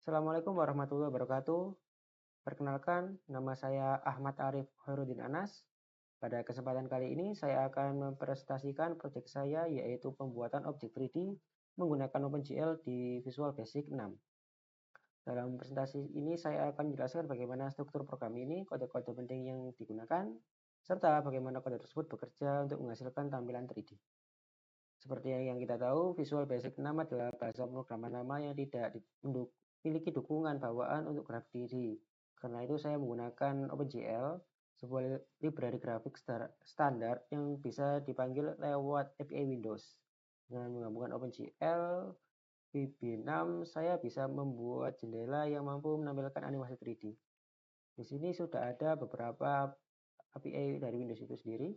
Assalamualaikum warahmatullahi wabarakatuh. Perkenalkan, nama saya Ahmad Arif Khairuddin Anas. Pada kesempatan kali ini saya akan mempresentasikan proyek saya yaitu pembuatan objek 3D menggunakan OpenGL di Visual Basic 6. Dalam presentasi ini saya akan menjelaskan bagaimana struktur program ini, kode-kode penting yang digunakan, serta bagaimana kode tersebut bekerja untuk menghasilkan tampilan 3D. Seperti yang kita tahu, Visual Basic 6 adalah bahasa pemrograman lama yang tidak memiliki dukungan bawaan untuk grafik 3D. Karena itu saya menggunakan OpenGL, sebuah library grafik standar yang bisa dipanggil lewat API Windows. Dengan menggabungkan OpenGL VB6, saya bisa membuat jendela yang mampu menampilkan animasi 3D. Di sini sudah ada beberapa API dari Windows itu sendiri.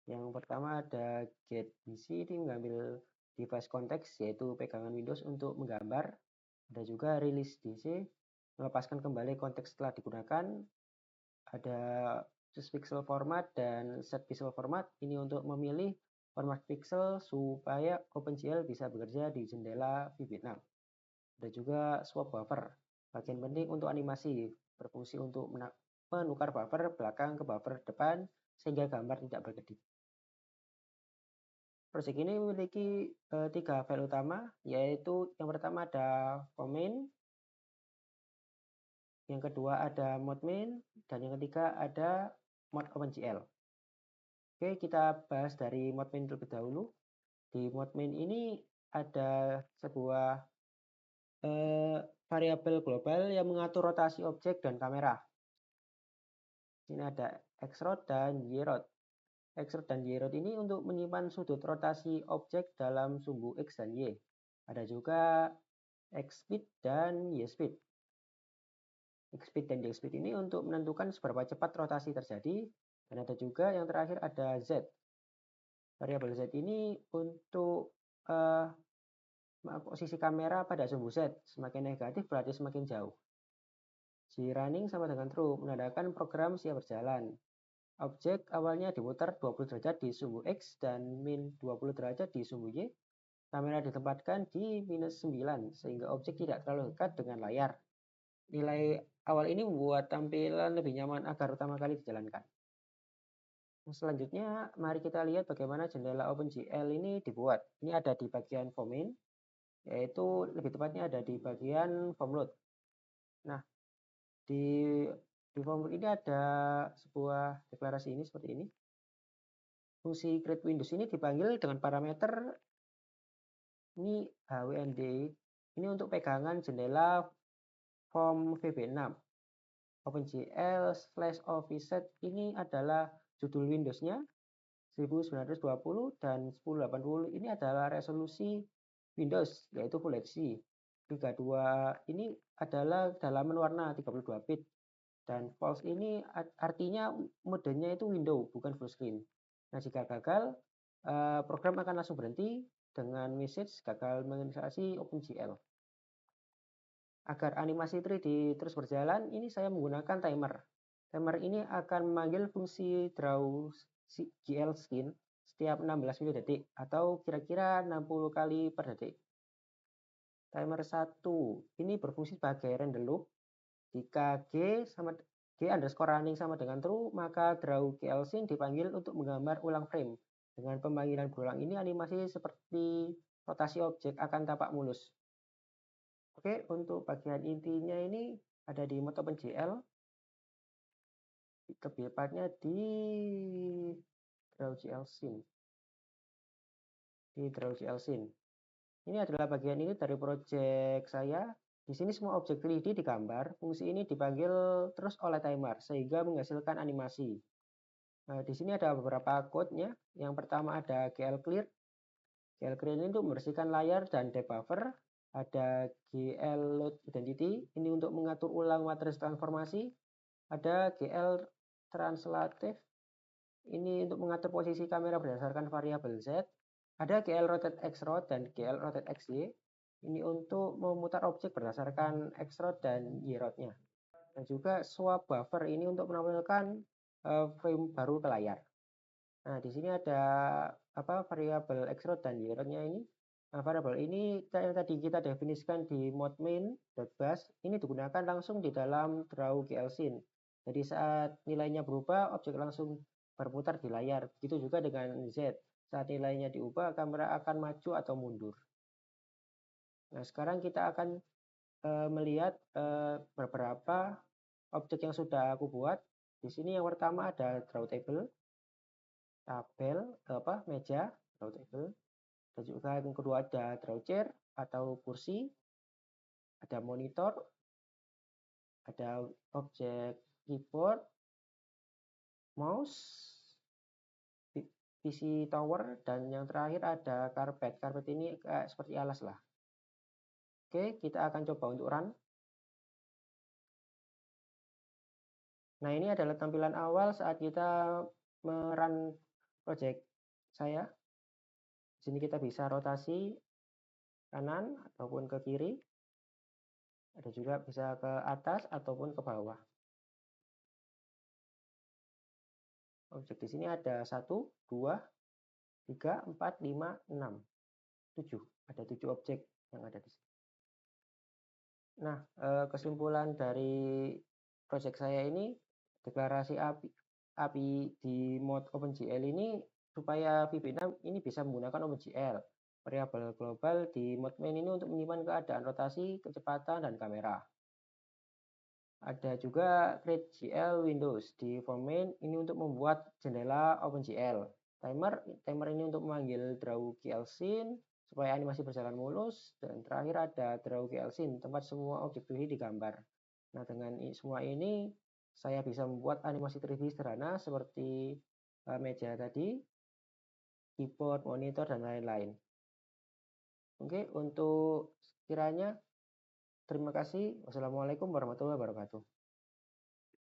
Yang pertama ada getBC, ini mengambil device konteks yaitu pegangan Windows untuk menggambar. Ada juga release DC, melepaskan kembali konteks setelah digunakan. Ada choose pixel format dan set pixel format, ini untuk memilih format pixel supaya OpenGL bisa bekerja di jendela VB6. Ada juga swap buffer, bagian penting untuk animasi, berfungsi untuk menukar buffer belakang ke buffer depan sehingga gambar tidak berkedip. Project ini memiliki 3 file utama, yaitu yang pertama ada form.main, yang kedua ada mode.main, dan yang ketiga ada mode OpenGL. Oke, kita bahas dari mode.main terlebih dahulu. Di mode.main ini ada sebuah variabel global yang mengatur rotasi objek dan kamera. Ini ada X-rod dan Y-rod. X-rod dan Y-rod ini untuk menyimpan sudut rotasi objek dalam sumbu X dan Y. Ada juga X-speed dan Y-speed. X-speed dan Y-speed ini untuk menentukan seberapa cepat rotasi terjadi. Dan ada juga yang terakhir ada Z. Variabel Z ini untuk posisi kamera pada sumbu Z. Semakin negatif berarti semakin jauh. G-running sama dengan true, menandakan program siap berjalan. Objek awalnya diputar 20 derajat di sumbu X dan min 20 derajat di sumbu Y. Kamera ditempatkan di minus 9 sehingga objek tidak terlalu dekat dengan layar. Nilai awal ini membuat tampilan lebih nyaman agar pertama kali dijalankan. Selanjutnya, mari kita lihat bagaimana jendela OpenGL ini dibuat. Ini ada di bagian form.main, yaitu lebih tepatnya ada di bagian form.load. Nah, di form ini ada sebuah deklarasi ini seperti ini. Fungsi create windows ini dipanggil dengan parameter ini hwnd. Ini untuk pegangan jendela form VB6. OpenGL/offset ini adalah judul Windows-nya 1920 dan 1080. Ini adalah resolusi Windows yaitu Full HD. Liga 2 ini adalah dalaman warna 32 bit. Dan false ini artinya modenya itu window bukan full screen. Nah, jika gagal, program akan langsung berhenti dengan message gagal menginisiasi OpenGL. Agar animasi 3D terus berjalan, ini saya menggunakan timer. Timer ini akan memanggil fungsi draw GL skin setiap 16 milidetik atau kira-kira 60 kali per detik. Timer 1 ini berfungsi sebagai render loop. Jika G underscore running sama dengan true, maka draw GL scene dipanggil untuk menggambar ulang frame. Dengan pemanggilan berulang ini, animasi seperti rotasi objek akan tampak mulus. Oke, untuk bagian intinya ini ada di mode OpenGL. Lebih tepatnya di drawGL scene. Di drawGL scene. Ini adalah bagian ini dari project saya. Di sini semua objek 3D digambar. Fungsi ini dipanggil terus oleh timer sehingga menghasilkan animasi. Nah, di sini ada beberapa code-nya. Yang pertama ada GL clear. GL clear ini untuk membersihkan layar dan debuffer. Ada GL load identity, ini untuk mengatur ulang matriks transformasi. Ada GL translative, ini untuk mengatur posisi kamera berdasarkan variabel Z. Ada GL rotate X-rod dan GL rotate XY, ini untuk memutar objek berdasarkan X-rod dan Y-rodnya. Dan juga swap buffer ini untuk menampilkan frame baru ke layar. Nah, di sini ada variabel X-rod dan Y-rodnya ini. Nah, variabel ini yang tadi kita definisikan di mode main.bus ini digunakan langsung di dalam draw GL-Scene. Jadi saat nilainya berubah, objek langsung berputar di layar. Begitu juga dengan Z. Saat nilainya diubah, kamera akan maju atau mundur. Nah, sekarang kita akan melihat beberapa objek yang sudah aku buat. Di sini yang pertama ada draw table, tabel, meja, draw table. Dan juga yang kedua ada draw chair atau kursi, ada monitor, ada objek keyboard, mouse, PC tower, dan yang terakhir ada karpet. Karpet ini seperti alas lah. Oke, kita akan coba untuk run. Nah, ini adalah tampilan awal saat kita merun project saya. Di sini kita bisa rotasi kanan ataupun ke kiri. Ada juga bisa ke atas ataupun ke bawah. Objek di sini ada 1, 2, 3, 4, 5, 6, 7. Ada 7 objek yang ada di sini. Nah, kesimpulan dari project saya ini, deklarasi API di mode OpenGL ini supaya VB6 ini bisa menggunakan OpenGL. Variabel global di mode main ini untuk menyimpan keadaan rotasi, kecepatan, dan kamera. Ada juga create GL Windows di form main ini untuk membuat jendela OpenGL. Timer ini untuk memanggil draw GL scene supaya animasi berjalan mulus, dan terakhir ada draw GL scene tempat semua objek 3D digambar. Nah, dengan semua ini saya bisa membuat animasi 3D sederhana seperti meja tadi, keyboard, monitor, dan lain-lain. Oke, untuk kiranya terima kasih. Wassalamualaikum warahmatullahi wabarakatuh.